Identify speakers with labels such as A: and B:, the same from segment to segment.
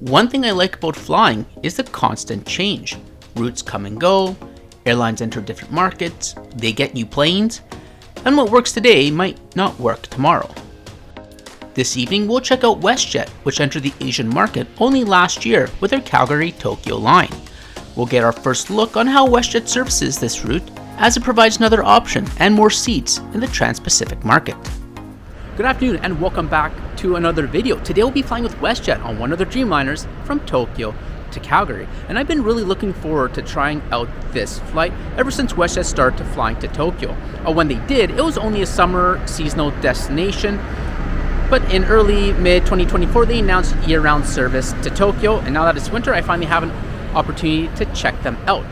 A: One thing I like about flying is the constant change. Routes come and go, airlines enter different markets, they get new planes, and what works today might not work tomorrow. This evening we'll check out WestJet, which entered the Asian market only last year with their Calgary-Tokyo line. We'll get our first look on how WestJet services this route, as it provides another option and more seats in the Trans-Pacific market. Good afternoon and welcome back to another video. Today we'll be flying with WestJet on one of their Dreamliners from Tokyo to Calgary. And I've been really looking forward to trying out this flight ever since WestJet started flying to Tokyo. When they did, it was only a summer seasonal destination. But in early mid-2024, they announced year-round service to Tokyo. And now that it's winter, I finally have an opportunity to check them out.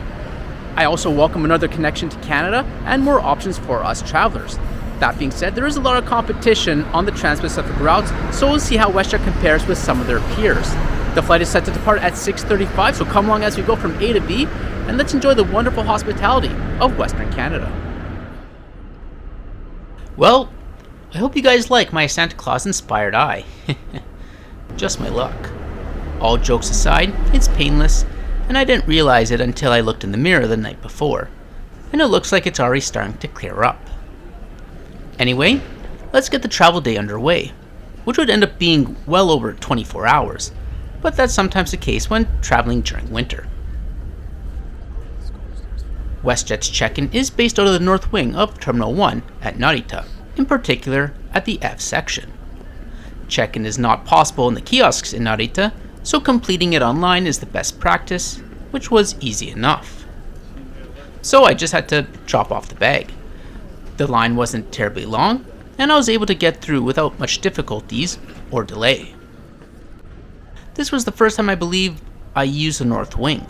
A: I also welcome another connection to Canada and more options for us travelers. That being said, there is a lot of competition on the Trans-Pacific routes, so we'll see how WestJet compares with some of their peers. The flight is set to depart at 6:35, so come along as we go from A to B, and let's enjoy the wonderful hospitality of Western Canada. Well, I hope you guys like my Santa Claus inspired eye. Just my luck. All jokes aside, it's painless, and I didn't realize it until I looked in the mirror the night before, and it looks like it's already starting to clear up. Anyway, let's get the travel day underway, which would end up being well over 24 hours, but that's sometimes the case when traveling during winter. WestJet's check-in is based out of the north wing of Terminal 1 at Narita, in particular at the F section. Check-in is not possible in the kiosks in Narita, so completing it online is the best practice, which was easy enough. So I just had to drop off the bag. The line wasn't terribly long, and I was able to get through without much difficulties or delay. This was the first time I believe I used the north wing.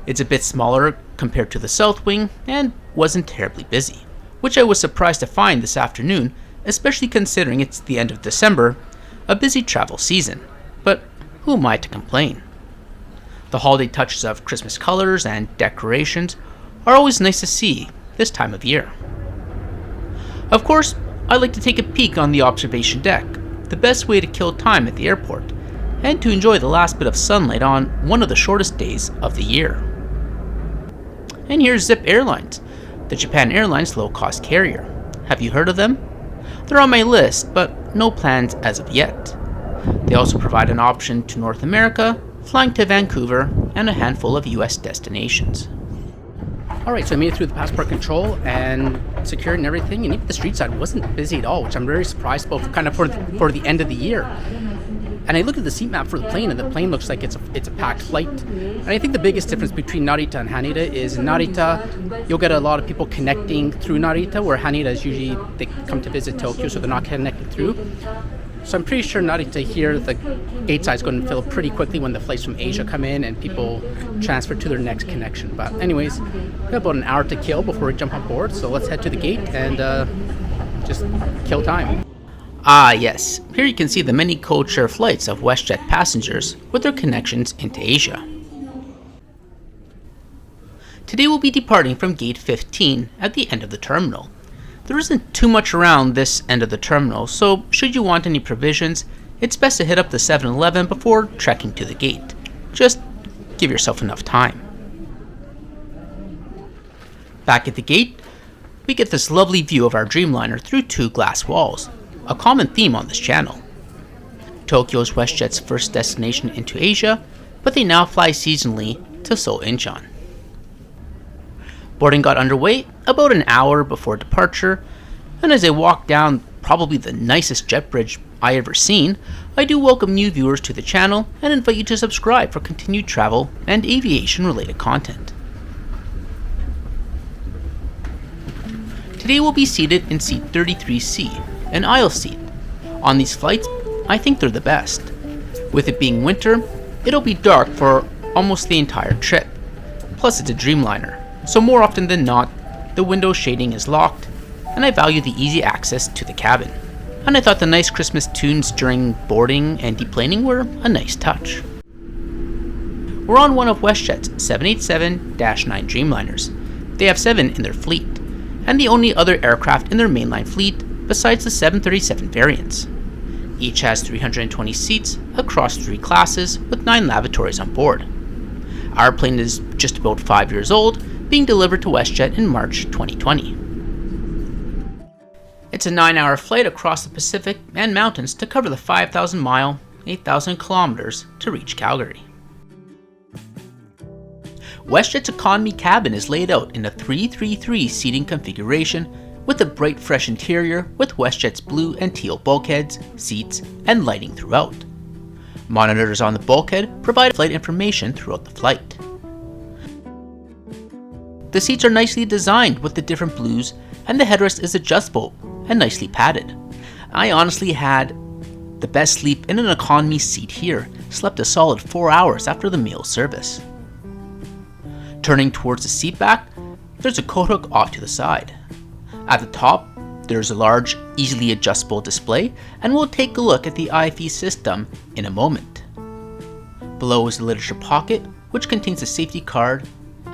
A: It's a bit smaller compared to the south wing and wasn't terribly busy, which I was surprised to find this afternoon, especially considering it's the end of December, a busy travel season, but who am I to complain? The holiday touches of Christmas colors and decorations are always nice to see this time of year. Of course, I like to take a peek on the observation deck, the best way to kill time at the airport, and to enjoy the last bit of sunlight on one of the shortest days of the year. And here's Zip Airlines, the Japan Airlines low-cost carrier. Have you heard of them? They're on my list, but no plans as of yet. They also provide an option to North America, flying to Vancouver, and a handful of US destinations. Alright, so I made it through the passport control and secured and everything, and even the street side wasn't busy at all, which I'm very surprised about kind of for the end of the year. And I looked at the seat map for the plane, and the plane looks like it's a packed flight. And I think the biggest difference between Narita and Haneda is in Narita, you'll get a lot of people connecting through Narita, where Haneda is usually, they come to visit Tokyo, so they're not connected through. So I'm pretty sure Narita here, the gate side is going to fill up pretty quickly when the flights from Asia come in and people transfer to their next connection. But anyways, we have about an hour to kill before we jump on board, so let's head to the gate and just kill time. Ah yes, here you can see the many code-share flights of WestJet passengers with their connections into Asia. Today we'll be departing from gate 15 at the end of the terminal. There isn't too much around this end of the terminal, so should you want any provisions, it's best to hit up the 7-Eleven before trekking to the gate. Just give yourself enough time. Back at the gate, we get this lovely view of our Dreamliner through two glass walls, a common theme on this channel. Tokyo is WestJet's first destination into Asia, but they now fly seasonally to Seoul Incheon. Boarding got underway about an hour before departure, and as I walk down probably the nicest jet bridge I ever seen, I do welcome new viewers to the channel and invite you to subscribe for continued travel and aviation related content. Today we'll be seated in seat 33C, an aisle seat. On these flights, I think they're the best. With it being winter, it'll be dark for almost the entire trip. Plus it's a Dreamliner, so more often than not, the window shading is locked, and I value the easy access to the cabin. And I thought the nice Christmas tunes during boarding and deplaning were a nice touch. We're on one of WestJet's 787-9 Dreamliners. They have 7 in their fleet, and the only other aircraft in their mainline fleet besides the 737 variants. Each has 320 seats across 3 classes with 9 lavatories on board. Our plane is just about 5 years old, being delivered to WestJet in March 2020. It's a 9-hour flight across the Pacific and mountains to cover the 5,000-mile, 8,000 kilometers to reach Calgary. WestJet's economy cabin is laid out in a 333 seating configuration with a bright fresh interior with WestJet's blue and teal bulkheads, seats, and lighting throughout. Monitors on the bulkhead provide flight information throughout the flight. The seats are nicely designed with the different blues, and the headrest is adjustable and nicely padded. I honestly had the best sleep in an economy seat here, slept a solid 4 hours after the meal service. Turning towards the seat back, there's a coat hook off to the side. At the top, there's a large, easily adjustable display, and we'll take a look at the Wi-Fi system in a moment. Below is the literature pocket, which contains a safety card,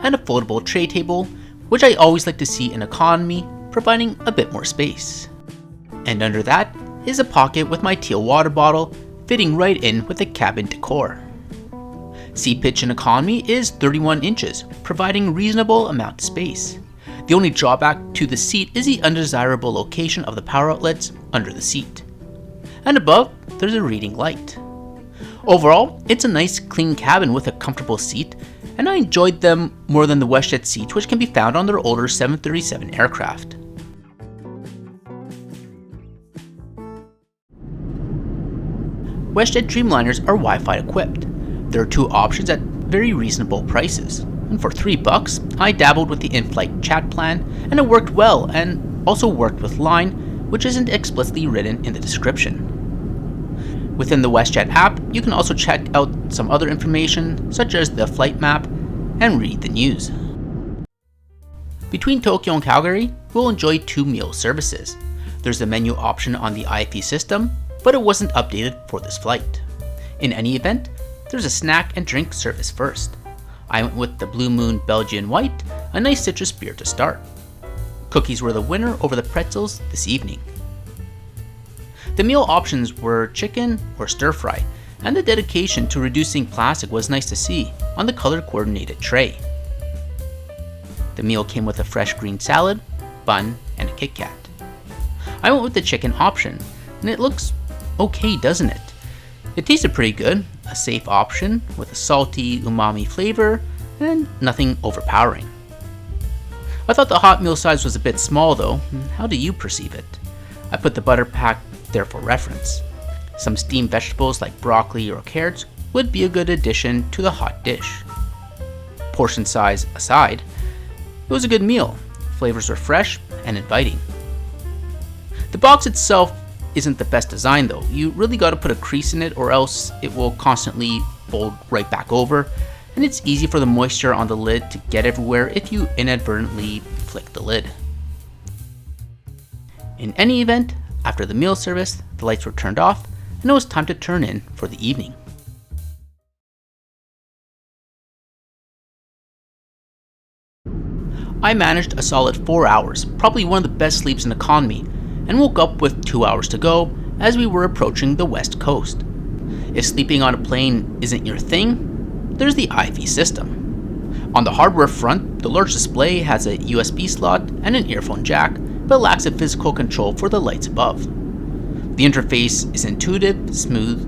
A: and a foldable tray table, which I always like to see in economy, providing a bit more space. And under that is a pocket with my teal water bottle, fitting right in with the cabin decor. Seat pitch in economy is 31 inches, providing reasonable amount of space. The only drawback to the seat is the undesirable location of the power outlets under the seat. And above, there's a reading light. Overall, it's a nice clean cabin with a comfortable seat, and I enjoyed them more than the WestJet seats which can be found on their older 737 aircraft. WestJet Dreamliners are Wi-Fi equipped. There are 2 options at very reasonable prices, and for $3 I dabbled with the in-flight chat plan, and it worked well, and also worked with Line, which isn't explicitly written in the description. Within the WestJet app, you can also check out some other information such as the flight map and read the news. Between Tokyo and Calgary, we'll enjoy 2 meal services. There's the menu option on the Wi-Fi system, but it wasn't updated for this flight. In any event, there's a snack and drink service first. I went with the Blue Moon Belgian White, a nice citrus beer to start. Cookies were the winner over the pretzels this evening. The meal options were chicken or stir fry, and the dedication to reducing plastic was nice to see on the color-coordinated tray. The meal came with a fresh green salad, bun, and a Kit Kat. I went with the chicken option, and it looks okay, doesn't it? It tasted pretty good, a safe option with a salty umami flavor and nothing overpowering. I thought the hot meal size was a bit small though. How do you perceive it? I put the butter pack there for reference. Some steamed vegetables like broccoli or carrots would be a good addition to the hot dish. Portion size aside, it was a good meal. Flavors were fresh and inviting. The box itself isn't the best design though. You really got to put a crease in it or else it will constantly fold right back over, and it's easy for the moisture on the lid to get everywhere if you inadvertently flick the lid. In any event, after the meal service, the lights were turned off and it was time to turn in for the evening. I managed a solid 4 hours, probably one of the best sleeps in economy, and woke up with 2 hours to go as we were approaching the west coast. If sleeping on a plane isn't your thing, there's the Wi-Fi system. On the hardware front, the large display has a USB slot and an earphone jack, but lacks a physical control for the lights above. The interface is intuitive, smooth,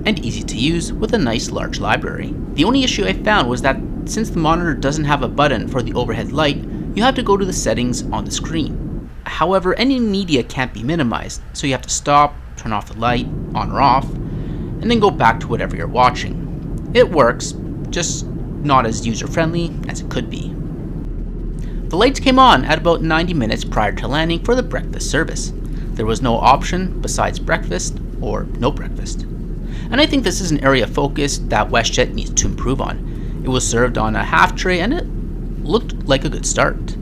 A: and easy to use with a nice large library. The only issue I found was that since the monitor doesn't have a button for the overhead light, you have to go to the settings on the screen. However, any media can't be minimized, so you have to stop, turn off the light, on or off, and then go back to whatever you're watching. It works, just not as user-friendly as it could be. The lights came on at about 90 minutes prior to landing for the breakfast service. There was no option besides breakfast or no breakfast. And I think this is an area of focus that WestJet needs to improve on. It was served on a half tray and it looked like a good start.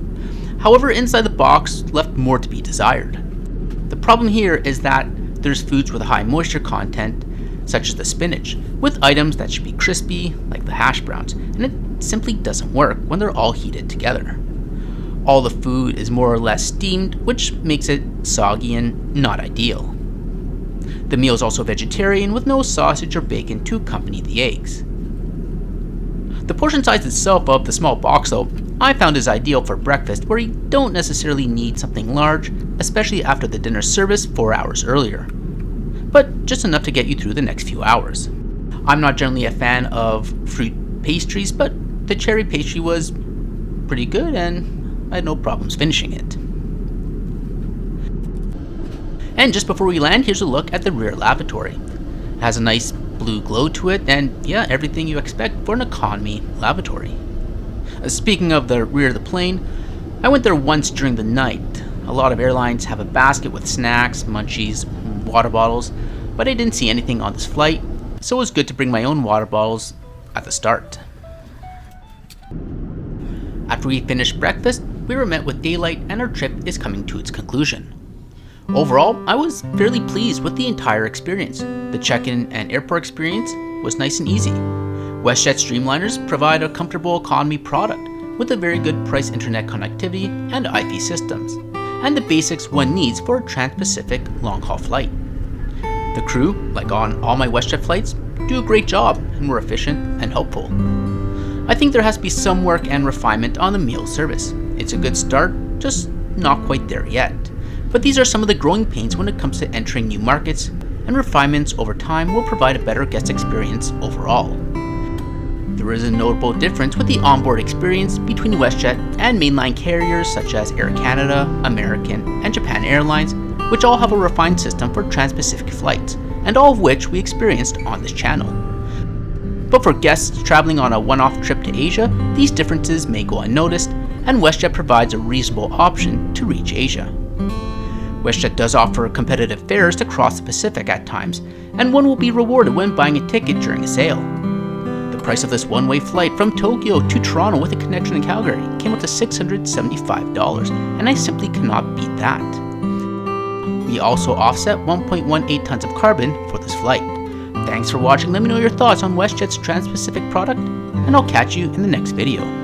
A: However, inside the box left more to be desired. The problem here is that there's foods with high moisture content, such as the spinach, with items that should be crispy, like the hash browns, and it simply doesn't work when they're all heated together. All the food is more or less steamed, which makes it soggy and not ideal. The meal is also vegetarian with no sausage or bacon to accompany the eggs. The portion size itself of the small box though, I found is ideal for breakfast where you don't necessarily need something large, especially after the dinner service 4 hours earlier, but just enough to get you through the next few hours. I'm not generally a fan of fruit pastries, but the cherry pastry was pretty good and I had no problems finishing it. And just before we land, here's a look at the rear lavatory. It has a nice blue glow to it, and yeah, everything you expect for an economy lavatory. Speaking of the rear of the plane, I went there once during the night. A lot of airlines have a basket with snacks, munchies, water bottles, but I didn't see anything on this flight, so it was good to bring my own water bottles at the start. After we finished breakfast, we were met with daylight and our trip is coming to its conclusion. Overall, I was fairly pleased with the entire experience. The check-in and airport experience was nice and easy. WestJet Dreamliners provide a comfortable economy product with a very good price internet connectivity and Wi-Fi systems, and the basics one needs for a Trans-Pacific long-haul flight. The crew, like on all my WestJet flights, do a great job and were efficient and helpful. I think there has to be some work and refinement on the meal service. It's a good start, just not quite there yet. But these are some of the growing pains when it comes to entering new markets, and refinements over time will provide a better guest experience overall. There is a notable difference with the onboard experience between WestJet and mainline carriers such as Air Canada, American, and Japan Airlines, which all have a refined system for Trans-Pacific flights, and all of which we experienced on this channel. But for guests traveling on a one-off trip to Asia, these differences may go unnoticed, and WestJet provides a reasonable option to reach Asia. WestJet does offer competitive fares to cross the Pacific at times, and one will be rewarded when buying a ticket during a sale. The price of this one-way flight from Tokyo to Toronto with a connection in Calgary came up to $675, and I simply cannot beat that. We also offset 1.18 tons of carbon for this flight. Thanks for watching. Let me know your thoughts on WestJet's Trans-Pacific product, and I'll catch you in the next video.